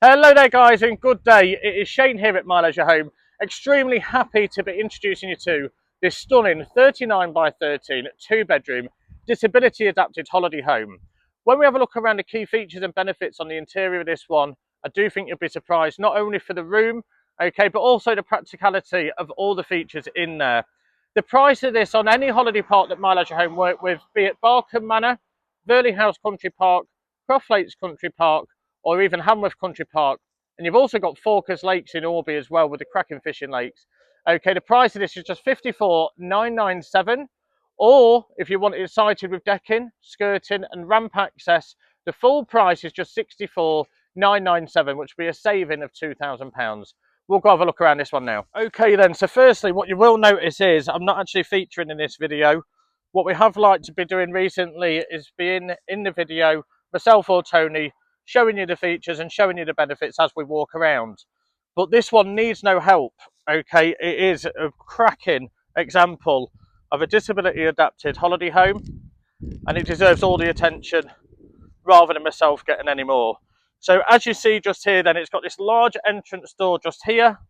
Hello there guys and good day. It is Shane here at My Leisure Home. Extremely happy to be introducing you to this stunning 39 by 13 two-bedroom disability adapted holiday home. When we have a look around the key features and benefits on the interior of this one, I do think you'll be surprised not only for the room, but also the practicality of all the features in there. The price of this on any holiday park that My Leisure Home work with, be it Barkham Manor, Burley House Country Park, Croft Lakes Country Park, or even Hamworth Country Park. And you've also got Falkers Lakes in Orby as well with the cracking fishing lakes. Okay, the price of this is just $54,997. Or if you want it sited with decking, skirting and ramp access, the full price is just $64,997, which would be a saving of £2,000. We'll go have a look around this one now. Okay then, so firstly, what you will notice is I'm not actually featuring in this video. What we have liked to be doing recently is being in the video, myself or Tony, showing you the features and showing you the benefits as we walk around. But this one needs no help, okay? It is a cracking example of a disability adapted holiday home, and it deserves all the attention rather than myself getting any more. So as you see just here then, it's got this large entrance door just here,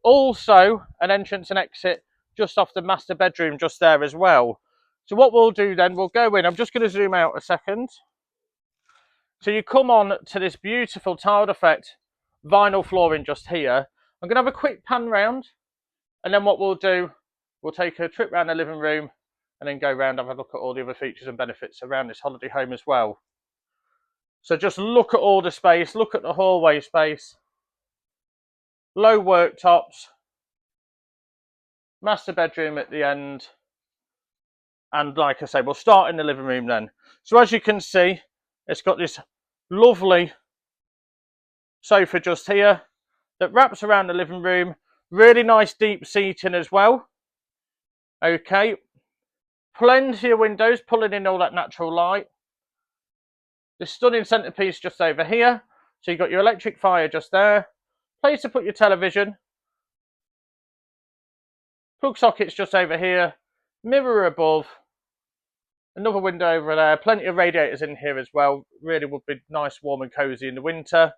also an entrance and exit just off the master bedroom just there as well. So what we'll do then, we'll go in, I'm just going to zoom out a second. So you come on to this beautiful tiled effect vinyl flooring just here. I'm going to have a quick pan round, and then what we'll do, we'll take a trip around the living room and then go around and have a look at all the other features and benefits around this holiday home as well. So just look at all the space, look at the hallway space, low worktops, master bedroom at the end, and like I say, we'll start in the living room then. So as you can see, it's got this lovely sofa just here that wraps around the living room. Really nice deep seating as well. Okay, plenty of windows pulling in all that natural light. The stunning centerpiece just over here. So you've got your electric fire just there. Place to put your television. Plug sockets just over here. Mirror above. Another window over there, plenty of radiators in here as well. Really would be nice, warm and cozy in the winter.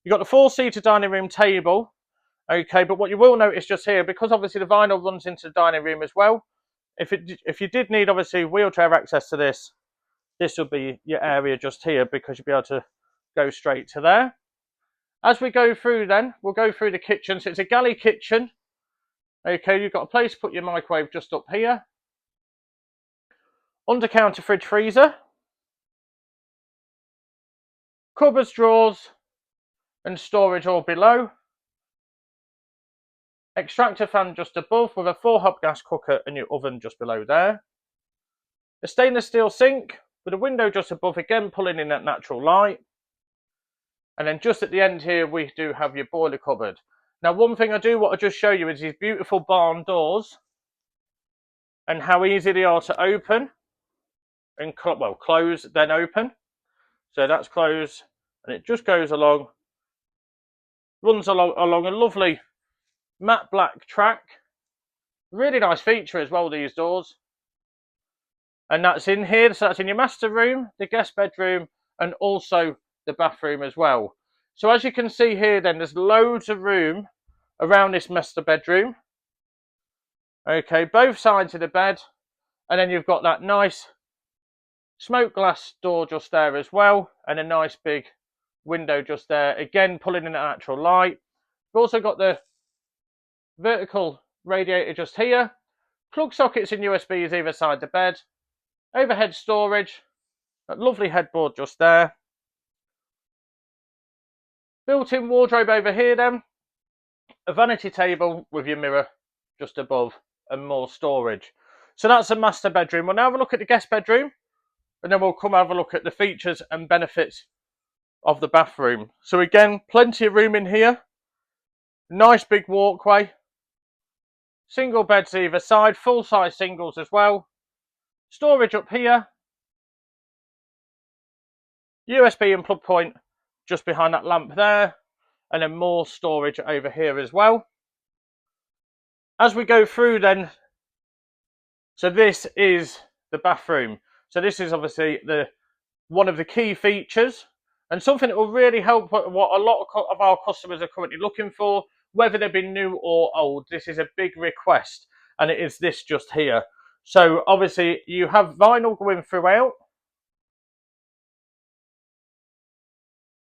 You've got the four-seater dining room table. Okay, but what you will notice just here, because obviously the vinyl runs into the dining room as well, if you did need obviously wheelchair access to this, this will be your area just here because you'll be able to go straight to there. As we go through then, we'll go through the kitchen. So it's a galley kitchen. Okay, you've got a place to put your microwave just up here. Under counter fridge freezer, cupboards, drawers and storage all below, extractor fan just above with a 4-hob gas cooker and your oven just below there, a stainless steel sink with a window just above, again pulling in that natural light, and then just at the end here we do have your boiler cupboard. Now one thing I do want to just show you is these beautiful barn doors and how easy they are to open and close then open. So that's closed and it just goes along, runs along a lovely matte black track. Really nice feature as well, these doors. And that's in here, so that's in your master room, the guest bedroom and also the bathroom as well. So as you can see here then, there's loads of room around this master bedroom. Okay, both sides of the bed, and then you've got that nice smoke glass door just there as well, and a nice big window just there, again pulling in the natural light. We've also got the vertical radiator just here, plug sockets and USBs either side the bed, overhead storage, that lovely headboard just there, built-in wardrobe over here then, a vanity table with your mirror just above and more storage. So that's the master bedroom. We'll now have a look at the guest bedroom, and then we'll come have a look at the features and benefits of the bathroom. So again, plenty of room in here. Nice big walkway. Single beds either side, full-size singles as well. Storage up here. USB and plug point just behind that lamp there. And then more storage over here as well. As we go through then, so this is the bathroom. So this is obviously one of the key features and something that will really help what a lot of our customers are currently looking for, whether they've been new or old. This is a big request, and it is this just here. So obviously you have vinyl going throughout,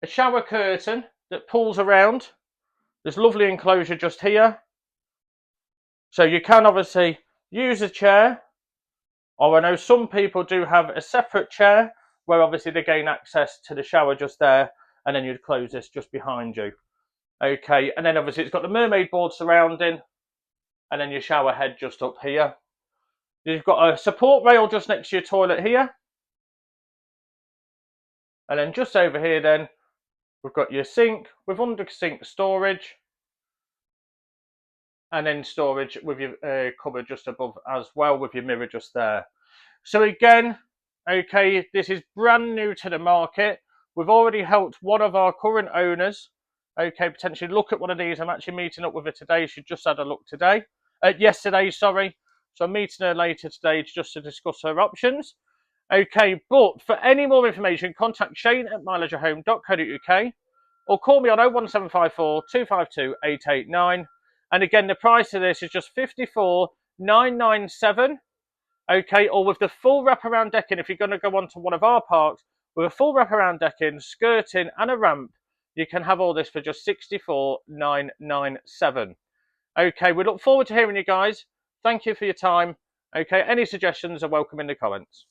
a shower curtain that pulls around. There's lovely enclosure just here. So you can obviously use a chair, or I know some people do have a separate chair where obviously they gain access to the shower just there, and then you'd close this just behind you. Okay, and then obviously it's got the mermaid board surrounding, and then your shower head just up here. You've got a support rail just next to your toilet here. And then just over here then, we've got your sink with under sink storage. And then storage with your cupboard just above as well, with your mirror just there. So again, okay, this is brand new to the market. We've already helped one of our current owners, okay, potentially look at one of these. I'm actually meeting up with her today. She just had a look today. Yesterday, sorry. So I'm meeting her later today just to discuss her options. Okay, but for any more information, contact Shane at mileageofhome.co.uk or call me on 01754 252 889. And again, the price of this is just 54,997. Okay, or with the full wraparound decking, if you're going to go onto one of our parks, with a full wraparound decking, skirting and a ramp, you can have all this for just 64,997. Okay, we look forward to hearing you guys. Thank you for your time. Okay, any suggestions are welcome in the comments.